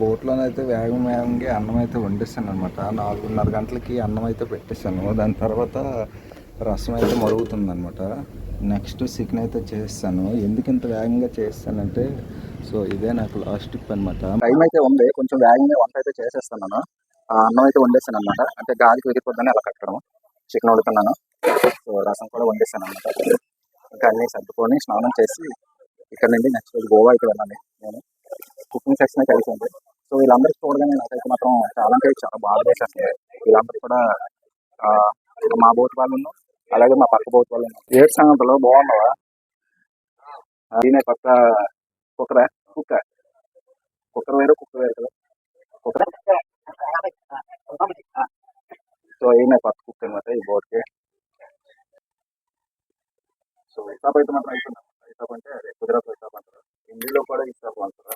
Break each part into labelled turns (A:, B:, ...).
A: బోట్లోనైతే వేగంగా అన్నం అయితే వండేసాను అనమాట. 4:30 గంటలకి అన్నం అయితే పెట్టేశాను. దాని తర్వాత రసం అయితే మరుగుతుందనమాట. నెక్స్ట్ చికెన్ అయితే చేస్తాను. ఎందుకు ఇంత వేగంగా చేస్తానంటే సో ఇదే నాకు లాస్ట్ టిప్ అనమాట. టైం అయితే ఉంది, కొంచెం వేగంగా వంట అయితే చేసేస్తాను. అన్నం అయితే వండేసాను అనమాట. అంటే గాలికి వెళ్ళిపోద్దని అలా కట్టడం. చికెన్ వండుతున్నాను, సో రసం కూడా వండేసాను అనమాట. ఇంకా అన్నీ సర్దుకొని స్నానం చేసి ఇక్కడ నుండి నెక్స్ట్ గోవా అయితే వెళ్ళాలి. నేను కుకింగ్ సెక్షన్ అయితే అయిపోయింది. సో వీళ్ళందరికీ చూడగానే నాకైతే మాత్రం చాలా అంటే చాలా బాగా చేసేస్తుంది. వీళ్ళందరూ కూడా మా బోట్ వాళ్ళు, అలాగే మా పక్క బోట్ వాళ్ళు. ఏడు సంగతులు బాగున్నావా? దీనే పక్క కుక్కరా కుక్కర్ వేరు కదా కుక్కర్. సో ఈయన పక్క కుక్క అనమాట ఈ బోట్కి. సో ఇసాప్ అయితే మాత్రం అయిపోయింది. ఇసాప్ అంటే కుదిరపు ఇసాప్ అంటారు, హిందీలో కూడా ఇసాప్ అంటారు.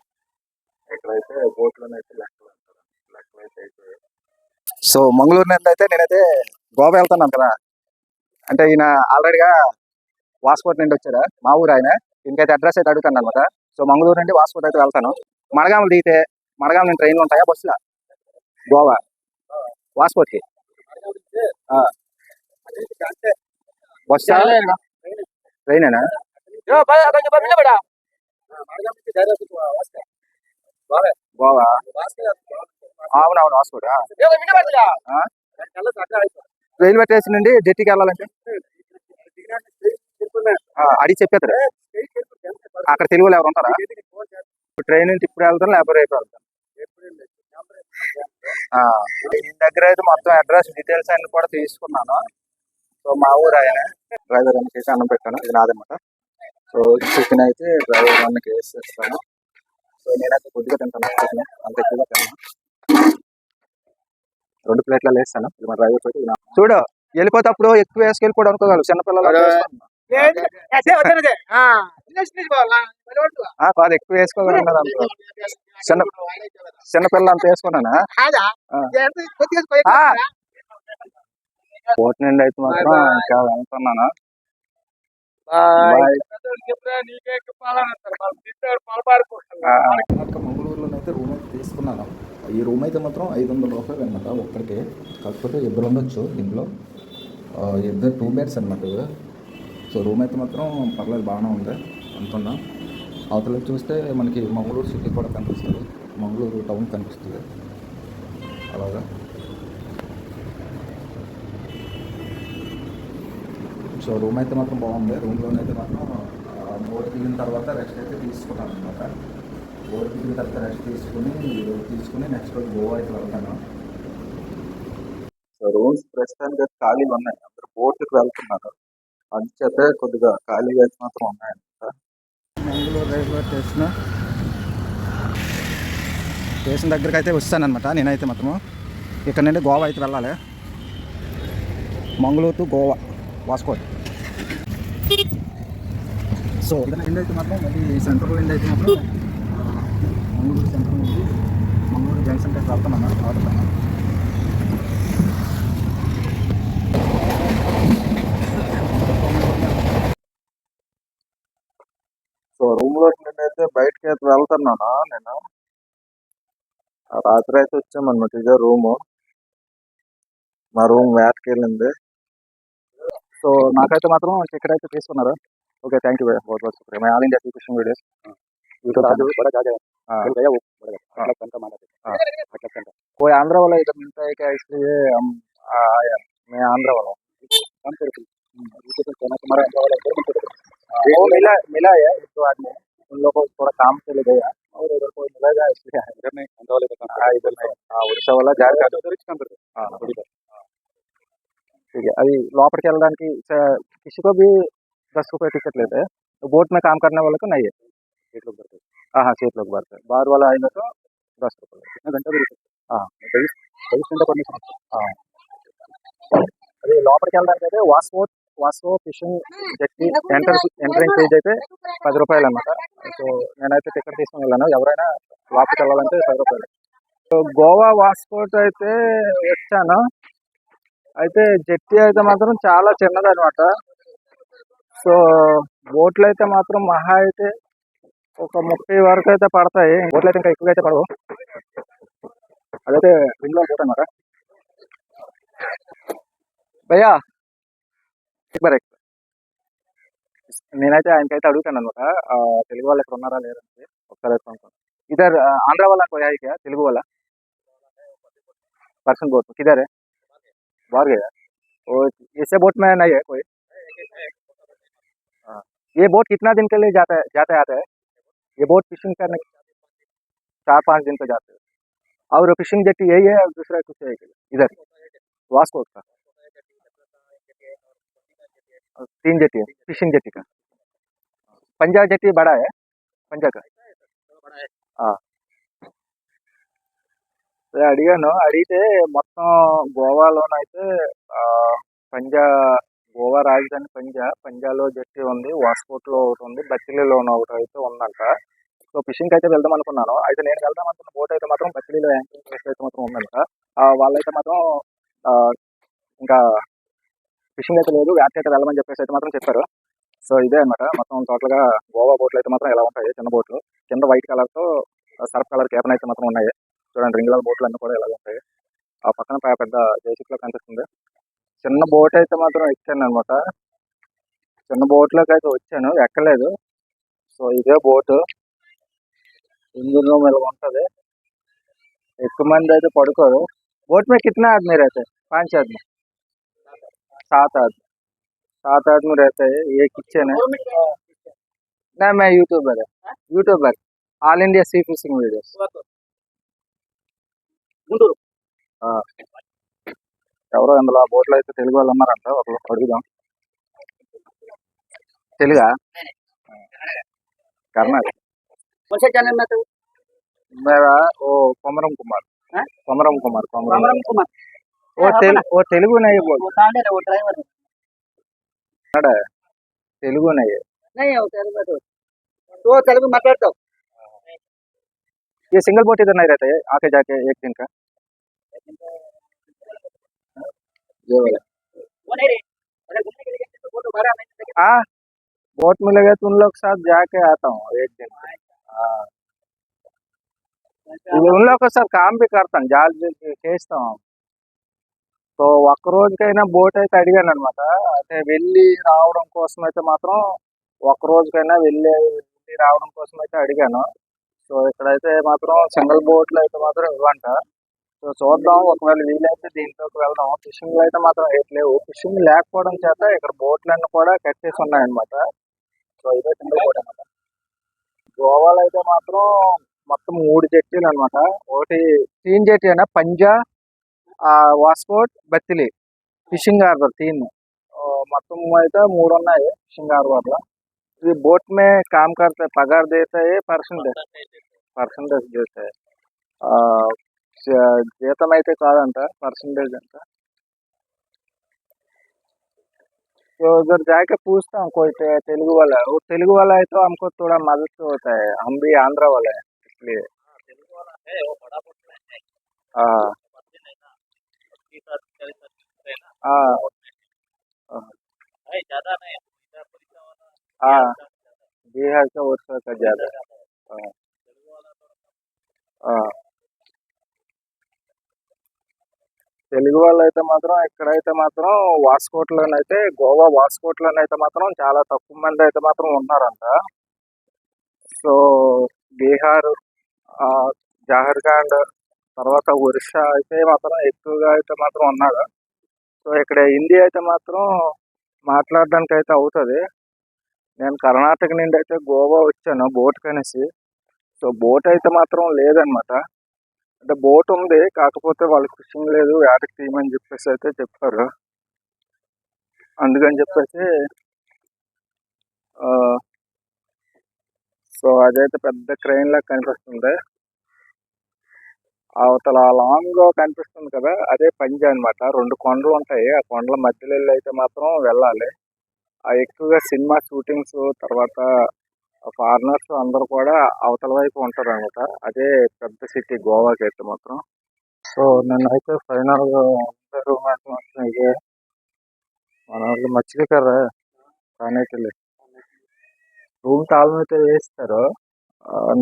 A: ఇక్కడైతే బోట్లోనైతే లెక్కలు అంటారు. లెక్కలు అయితే అయిపోయాయి. సో మంగళూరు నుండి అయితే నేనైతే గోవా వెళ్తున్నాను కదా. అంటే ఈయన ఆల్రెడీగా వాస్కోట్ నుండి వచ్చారా, మా ఊరు ఆయన. దీనికైతే అడ్రస్ అయితే అడుగుతాను అనమాట. సో మంగళూరు నుండి వాస్కోట్ అయితే వెళ్తాను. మడగాములు దిగితే మడగాము నుండి ట్రైన్లు ఉంటాయా, బస్సులా గోవా వాస్కోట్కి? బస్ ట్రైనేనా? గోవా అవునవును వాస్కోట్. రైల్వే స్టేషన్ నుండి జెట్టీకి వెళ్ళాలంటే అడిగి చెప్పేస్తారు. అక్కడ తెలుగులో ఎవరు ఉంటారా? ట్రైన్ నుంచి ఇప్పుడు వెళ్తాను లేకపోతే రేపు వెళ్తాను. దీని దగ్గర అయితే మొత్తం అడ్రస్ డీటెయిల్స్ అన్ని కూడా తీసుకున్నాను. సో మా ఊరు ఆయన డ్రైవర్ అన్ని చేసి అన్నం పెట్టాను. ఇది నాదనమాట. సో చికెన్ అయితే డ్రైవర్ అన్నకి వేసేస్తాను. సో నేనైతే కొద్దిగా తింటాను చికెన్, అంత ఎక్కువగా తిన్నాను. 2 ప్లేట్లలో వేస్తాను. ఇది మా డ్రైవర్ తోటి. చూడు వెళ్ళిపోతేప్పుడు ఎక్కువ వేసుకెళ్ళిపోవడం అనుకోగలరు చిన్నపిల్లలు. కాదు ఎక్కువ వేసుకోగలన్నారు అంత. చిన్నపిల్లలు అంత వేసుకున్నానా? బోట్ నుండి అయితే మాత్రం ఇంకా వెళ్తున్నాను. మంగళూరులోనైతే రూమ్ అయితే తీసుకున్నాను. ఈ రూమ్ అయితే మాత్రం 500 రూపాయలు అనమాట ఒక్కడికి. కాకపోతే ఇద్దరు ఉండొచ్చు దీంట్లో. ఇద్దరు 2 బెడ్స్ అనమాట. సో రూమ్ అయితే మాత్రం పర్లేదు, బాగానే ఉంది అనుకున్నా. అవతల చూస్తే మనకి మంగళూరు సిటీ కూడా కనిపిస్తుంది, మంగళూరు టౌన్ కనిపిస్తుంది అలాగా. సో రూమ్ అయితే మాత్రం బాగుంది. రూమ్లోనైతే మాత్రం బోట్ దిగిన తర్వాత రెస్ట్ అయితే తీసుకున్నాను అనమాట. బోట్ దిగిన తర్వాత రెస్ట్ తీసుకుని నెక్స్ట్ రోజు గోవా అయితే వెళ్తాను. సో రూమ్స్ ప్రస్తుతానికి అయితే ఖాళీగా ఉన్నాయి, అందరూ బోట్కి వెళ్తున్నారు. అందుచేత కొద్దిగా ఖాళీగా అయితే మాత్రం ఉన్నాయన్నమాట. మంగళూరు రైల్వే స్టేషన్ దగ్గరికి అయితే వస్తానమాట. నేనైతే మాత్రము ఇక్కడ నుండి గోవా అయితే వెళ్ళాలి. Mangaluru to Goa waistcoat. So ఇక్కడ ఎండ్ అయితే మాత్రం మళ్ళీ సెంట్రల్ ఎండ్ అయితే మాత్రం మంగళూరు సెంట్రల్ నుండి మంగళూరు జంక్షన్ అయితే వెళ్తున్నాను. ఆడుతున్నాను. సో రూమ్లో నుండి అయితే బయటకి అయితే వెళ్తున్నాను నేను. రాత్రి అయితే వచ్చామన్నమాట. ఇదే రూము, మా రూమ్ వేటకి వెళ్ళింది. సో నాకైతే మాత్రం టికెట్ అయితే తీసుకున్నారు. ఓకే, థ్యాంక్ యూ बहुत बहुत शुक्रिया. मैं ऑल इंडिया क्रिकेट वीडियोस कोई आंध्रा वाला इधर मिलता है क्या, इसलिए हम आया. मैं आंध्रा वाला हूँ. वो मिला है तो आदमी उन लोगों को थोड़ा काम से ले गया और उधर कोई मिलेगा इसलिए इधर नहीं. इधर नहीं, उड़ीसा वाला झारखंड. ठीक है. अभी లోపలికి వెళ్ళడానికి किसी को भी 10 रुपये टिकट लेते हैं. तो बोट में काम करने वाले को नहीं है. 6 लोग भरते हैं. हाँ 6 लोग भरते हैं. बाहर वाला आएगा तो 10 रुपये. कितना घंटा भी? हाँ 23 घंटा परमिशन. हाँ అదే లోపలికి వెళ్ళడానికి అయితే వాస్కో ఫిషింగ్ జెట్టి ఎంట్రింగ్ ఫీజ్ అయితే 10 రూపాయలు అనమాట. సో నేనైతే టికెట్ తీసుకుని వెళ్ళాను. ఎవరైనా లోపలికి వెళ్ళాలంటే 10 రూపాయలు. సో గోవా వాస్కోట్ అయితే వచ్చాను. అయితే జెట్టి అయితే మాత్రం చాలా చిన్నది అనమాట. సో బోట్లు అయితే మాత్రం మహా అయితే ఒక 30 వరకు అయితే పడతాయి. బోట్లు అయితే ఇంకా ఎక్కువ అయితే పడవు. అదైతే రింగ్ లో బోట్ అనమాట. భయ్యా మరి నేనైతే ఆయనకైతే అడుగుతాను అనమాట, తెలుగు వాళ్ళు ఇక్కడ ఉన్నారా లేదంటే ఒకసారి అయితే కనుక్కోండి. ఇద్దరు ఆంధ్ర వాళ్ళ कोई है क्या తెలుగు వాళ్ళ पर्सन बोट किधर है बाहर गया और ऐसे बोट में नहीं है कोई. हाँ. ये बोट कितना दिन के लिए जाते आते हैं ये बोट फिशिंग करने 4-5 दिन पे जाते हैं और फिशिंग जेटी यही है और दूसरा कुछ है क्या? इधर वास्को का 3 जेटी है फिशिंग जेटी का. पंजा जेटी बड़ा है पंजा का. हाँ. అదే అడిగాను. అడిగితే మొత్తం గోవాలోనైతే పంజా గోవా రాజధాని పంజాలో జెట్టి ఉంది, వాస్కోట్లో ఒకటి ఉంది, బచ్చిలీలోన ఒకటి అయితే ఉందంట. సో ఫిషింగ్కి అయితే వెళ్దాం అనుకున్నాను. అయితే నేను వెళ్దాం అనుకున్న బోట్ అయితే మాత్రం బచ్చిలీలో యాంకరింగ్ ప్లేస్ అయితే మాత్రం ఉందంట. వాళ్ళైతే మాత్రం ఇంకా ఫిషింగ్ అయితే లేదు, వ్యాట్ అయితే వెళ్ళమని చెప్పేసి అయితే మాత్రం చెప్పారు. సో ఇదే అనమాట మొత్తం టోటల్గా గోవా బోట్లు అయితే మాత్రం ఎలా ఉంటాయి, చిన్న బోట్లు కింద వైట్ కలర్తో సర్ఫ్ కలర్ కేపన్ అయితే మాత్రం ఉన్నాయి. చూడండి రింగుల బోట్లు అన్నీ కూడా ఎలా ఉంటాయి. ఆ పక్కన పెద్ద జేసిప్లో కనిపిస్తుంది. చిన్న బోట్ అయితే మాత్రం ఎక్కాను అనమాట. చిన్న బోట్లోకి అయితే వచ్చాను, ఎక్కలేదు. సో ఇదే బోటు, ఇంజిన్ రూమ్ ఇలా ఉంటుంది. ఎక్కువ మంది అయితే పడుకోరు. बोट में कितना आदमी रहते हैं 5 आदमी 7 आदमी 7 आदमी रहते हैं. ये किचन है ना. मैं यूट्यूबर ऑल इंडिया सी फिशिंग वीडियोस. ఎవరో అందులో ఆ బోట్లో అయితే తెలుగు వాళ్ళు ఉన్నారంట, ఒకరు అడుగుదాం. తెలుగా కర్ణాటక
B: कौन से चैनल में तो
A: मेरा वो कोमरम कुमार
B: हैं?
A: कोमरम कुमार कोमरम
B: रामराम कुमार
A: वो तेलुगु नहीं बोल
B: वो तांडे वो ड्राइवर
A: कन्नड़ है, तेलुगु नहीं है.
B: नहीं है वो तेलुगु तो तेलुगु माట్లాడతావు.
A: ये सिंगल बोट इधर नहीं रहते है, आके जाके एक दिन का ये वाला.
B: वो नहीं रे अरे घूमने के लिए तो फोटो भरा नहीं
A: हाँ बोट मिलेगा तो उन लोग के साथ जाके आता हूँ एक दिन. हाँ उन लोग के साथ काम भी करता हूँ, जाल చేస్తా हूँ. సో ఒక్క రోజుకైనా బోట్ అయితే అడిగాను అనమాట. అంటే వెళ్ళి రావడం కోసం అయితే మాత్రం ఒక్క రోజుకైనా వెళ్ళి రావడం కోసం అయితే అడిగాను. సో ఇక్కడైతే మాత్రం సింగిల్ బోట్లు అయితే మాత్రం ఇవ్వంట. సో చూద్దాం, ఒకవేళ వీలైతే దీంట్లోకి వెళ్దాం. ఫిషింగ్లో అయితే మాత్రం ఏట్ లేవు. ఫిషింగ్ లేకపోవడం చేత ఇక్కడ బోట్లన్నీ కూడా కట్టేసి ఉన్నాయన్నమాట. సో ఇదే సింగిల్ బోట్ అనమాట. గోవాలో అయితే మాత్రం మొత్తం 3 జెట్టీలు అనమాట. ఒకటి తీన్ జెట్టి అయినా పంజా, వాస్కోట్, బత్తిలి ఫిशिंग हार्बर 3 మొత్తం అయితే 3 ఉన్నాయి ఫిషింగ్ హార్బర్లో. ये बोट में काम करते पगार देता है परसेंटेज देते हैं. జీతం అయితే కాదంట, परसेंटेज అంట. तो उधर जाके पूछता हूँ कोई तेलुगु वाला. वो तेलुगु वाला है तो हमको थोड़ा मदद तो होता है, हम भी आंध्रा वाले हैं इसलिए. हाँ हाँ हाँ बिहार का वर्षा का ज्यादा. हाँ हाँ తెలుగు వాళ్ళు అయితే మాత్రం ఇక్కడైతే మాత్రం వాస్కోట్లోనైతే గోవా వాస్కోట్లోనైతే మాత్రం చాలా తక్కువ మంది అయితే మాత్రం ఉన్నారంట. సో బీహార్, జార్ఖండ్, తర్వాత ఒరిస్సా అయితే మాత్రం ఎక్కువగా అయితే మాత్రం ఉన్నాడు. సో ఇక్కడ హిందీ అయితే మాత్రం మాట్లాడడానికి అయితే అవుతుంది. నేను కర్ణాటక నుండి అయితే గోవా వచ్చాను బోట్ కనేసి. సో బోట్ అయితే మాత్రం లేదనమాట. అంటే బోట్ ఉంది, కాకపోతే వాళ్ళకి ఫిషింగ్ లేదు, వేటకి తీయమని చెప్పేసి అయితే చెప్పారు. అందుకని చెప్పేసి సో అదైతే పెద్ద క్రెయిన్ లాగా కనిపిస్తుంది. అవతల లాంగ్ కనిపిస్తుంది కదా, అదే పంజా అనమాట. 2 కొండలు ఉంటాయి, ఆ కొండల మధ్యలో వెళ్ళి అయితే మాత్రం వెళ్ళాలి. ఎక్కువగా సినిమా షూటింగ్స్, తర్వాత ఫారినర్స్ అందరూ కూడా అవతల వైపు ఉంటారు అనమాట. అదే పెద్ద సిటీ గోవాకి అయితే మాత్రం. సో నేనైతే ఫైనల్గా రూమ్ అయితే మాత్రం ఇదే. మన వాళ్ళు మచ్చిలీ కర్ర కానీ రూమ్ తాళం అయితే వేస్తారు.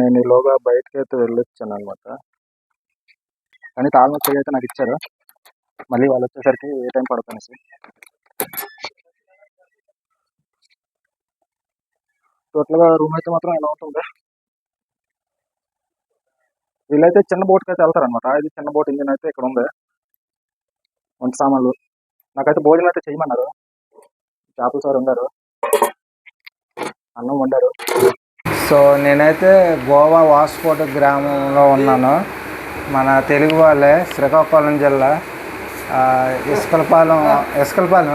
A: నేను ఈలోగా బయటకి అయితే వెళ్ళొచ్చాను అనమాట. కానీ తాళం వచ్చేది అయితే నాకు ఇచ్చారు. మళ్ళీ వాళ్ళు వచ్చేసరికి ఏ టైం పడుతుంది. టోటల్గా రూమ్ అయితే మాత్రం ఎలా ఉంటుంది. వీళ్ళైతే చిన్న బోట్కి అయితే వెళ్తారనమాట. ఇది చిన్న బోట్ ఇంజిన్ అయితే ఇక్కడ ఉంది. వంట సామాన్లు నాకైతే భోజనం అయితే చేయమన్నారు. చేపల సార్ వండారు, అన్నం వండారు. సో నేనైతే గోవా వాస్కోట గ్రామంలో ఉన్నాను. మన తెలుగు వాళ్ళే, శ్రీకాకుళం జిల్లా ఇసుకలపాలెం